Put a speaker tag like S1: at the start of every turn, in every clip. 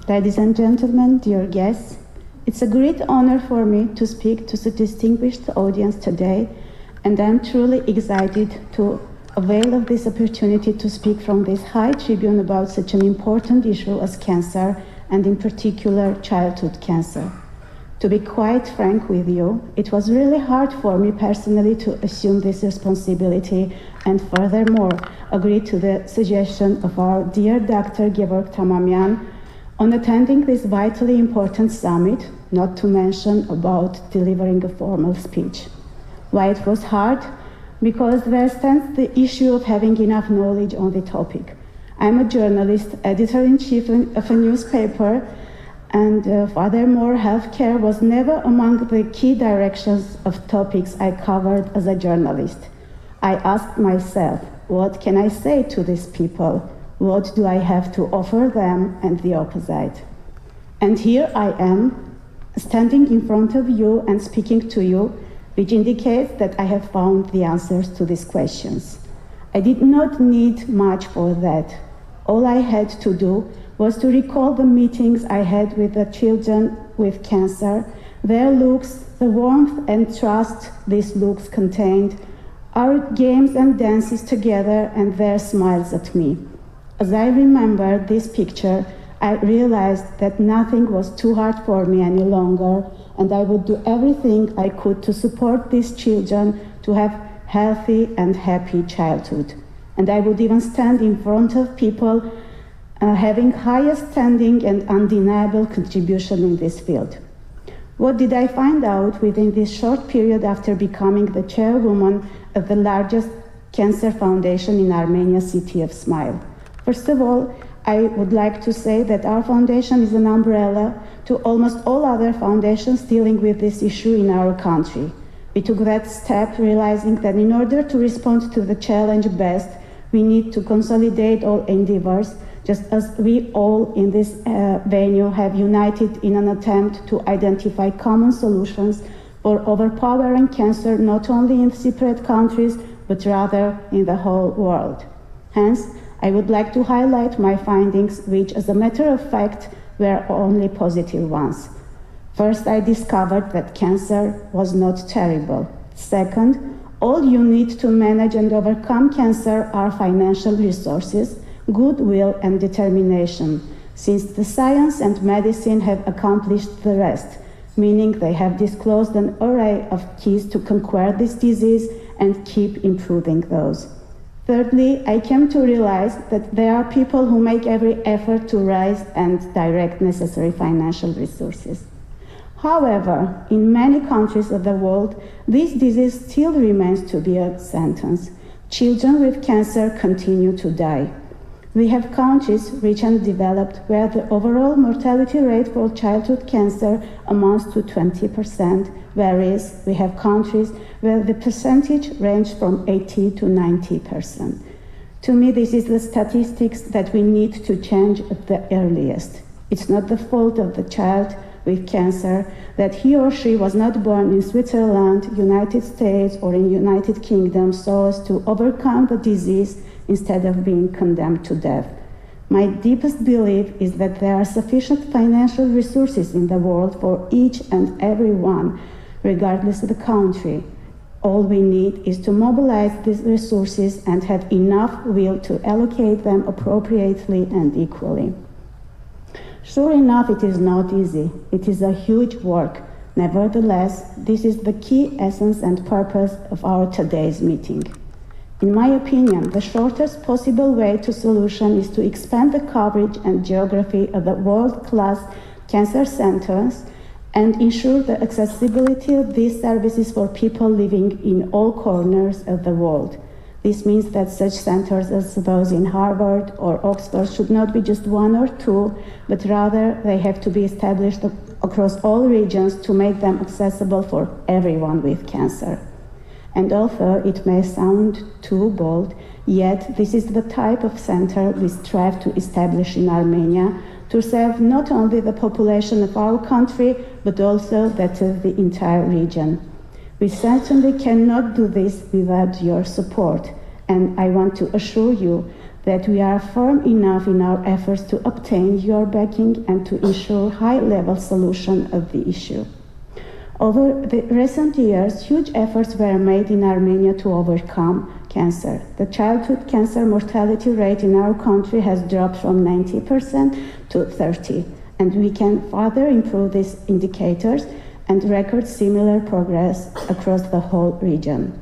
S1: Ladies and gentlemen, dear guests, it's a great honor for me to speak to the distinguished audience today, and I'm truly excited to avail of this opportunity to speak from this high tribune about such an important issue as cancer, and in particular, childhood cancer. To be quite frank with you, it was really hard for me personally to assume this responsibility and furthermore agree to the suggestion of our dear Dr. Georg Tamamian on attending this vitally important summit, not to mention about delivering a formal speech. Why it was hard? Because there stands the issue of having enough knowledge on the topic. I'm a journalist, editor-in-chief of a newspaper, and furthermore, healthcare was never among the key directions of topics I covered as a journalist. I asked myself, what can I say to these people? What do I have to offer them, and the opposite? And here I am, standing in front of you and speaking to you, which indicates that I have found the answers to these questions. I did not need much for that. All I had to do was to recall the meetings I had with the children with cancer, their looks, the warmth and trust these looks contained, our games and dances together, and their smiles at me. As I remembered this picture, I realized that nothing was too hard for me any longer, and I would do everything I could to support these children to have healthy and happy childhood. And I would even stand in front of people having highest standing and undeniable contribution in this field. What did I find out within this short period after becoming the chairwoman of the largest cancer foundation in Armenia's city of Smile? First of all, I would like to say that our foundation is an umbrella to almost all other foundations dealing with this issue in our country. We took that step realizing that in order to respond to the challenge best, we need to consolidate all endeavors, just as we all in this venue have united in an attempt to identify common solutions for overpowering cancer not only in separate countries, but rather in the whole world. Hence, I would like to highlight my findings, which, as a matter of fact, were only positive ones. First, I discovered that cancer was not terrible. Second, all you need to manage and overcome cancer are financial resources, goodwill, and determination, since the science and medicine have accomplished the rest, meaning they have disclosed an array of keys to conquer this disease and keep improving those. Thirdly, I came to realize that there are people who make every effort to raise and direct necessary financial resources. However, in many countries of the world, this disease still remains to be a sentence. Children with cancer continue to die. We have countries, rich and developed, where the overall mortality rate for childhood cancer amounts to 20%, whereas we have countries where the percentage ranges from 80 to 90%. To me, this is the statistics that we need to change at the earliest. It's not the fault of the child with cancer that he or she was not born in Switzerland, United States, or in United Kingdom so as to overcome the disease instead of being condemned to death. My deepest belief is that there are sufficient financial resources in the world for each and every one, regardless of the country. All we need is to mobilize these resources and have enough will to allocate them appropriately and equally. Sure enough, it is not easy. It is a huge work. Nevertheless, this is the key essence and purpose of our today's meeting. In my opinion, the shortest possible way to solution is to expand the coverage and geography of the world-class cancer centers and ensure the accessibility of these services for people living in all corners of the world. This means that such centers as those in Harvard or Oxford should not be just one or two, but rather they have to be established across all regions to make them accessible for everyone with cancer. And although it may sound too bold, yet this is the type of center we strive to establish in Armenia to serve not only the population of our country, but also that of the entire region. We certainly cannot do this without your support, and I want to assure you that we are firm enough in our efforts to obtain your backing and to ensure high-level solution of the issue. Over the recent years, huge efforts were made in Armenia to overcome cancer. The childhood cancer mortality rate in our country has dropped from 90% to 30%, and we can further improve these indicators and record similar progress across the whole region.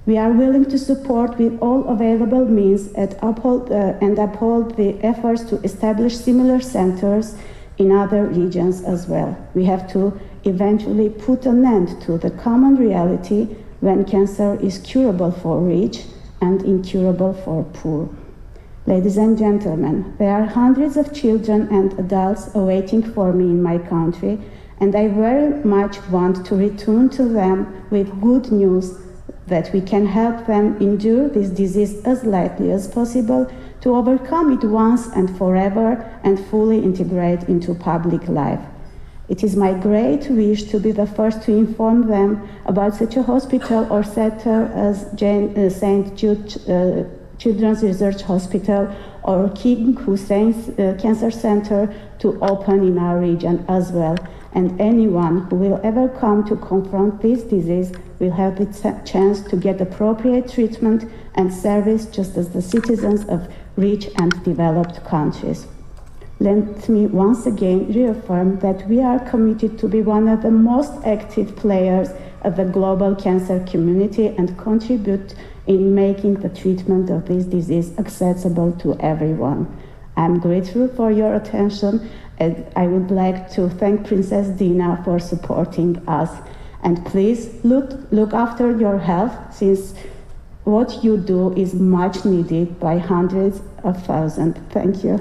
S1: We are willing to support with all available means and uphold the efforts to establish similar centers in other regions as well. We have to eventually put an end to the common reality when cancer is curable for rich and incurable for poor. Ladies and gentlemen, there are hundreds of children and adults awaiting for me in my country, and I very much want to return to them with good news that we can help them endure this disease as lightly as possible, to overcome it once and forever and fully integrate into public life. It is my great wish to be the first to inform them about such a hospital or center as St. Jude Children's Research Hospital or King Hussein's Cancer Center to open in our region as well. And anyone who will ever come to confront this disease will have the chance to get appropriate treatment and service just as the citizens of rich and developed countries. Let me once again reaffirm that we are committed to be one of the most active players of the global cancer community and contribute in making the treatment of this disease accessible to everyone. I'm grateful for your attention, and I would like to thank Princess Dina for supporting us. And please look after your health, since what you do is much needed by hundreds of thousands. Thank you.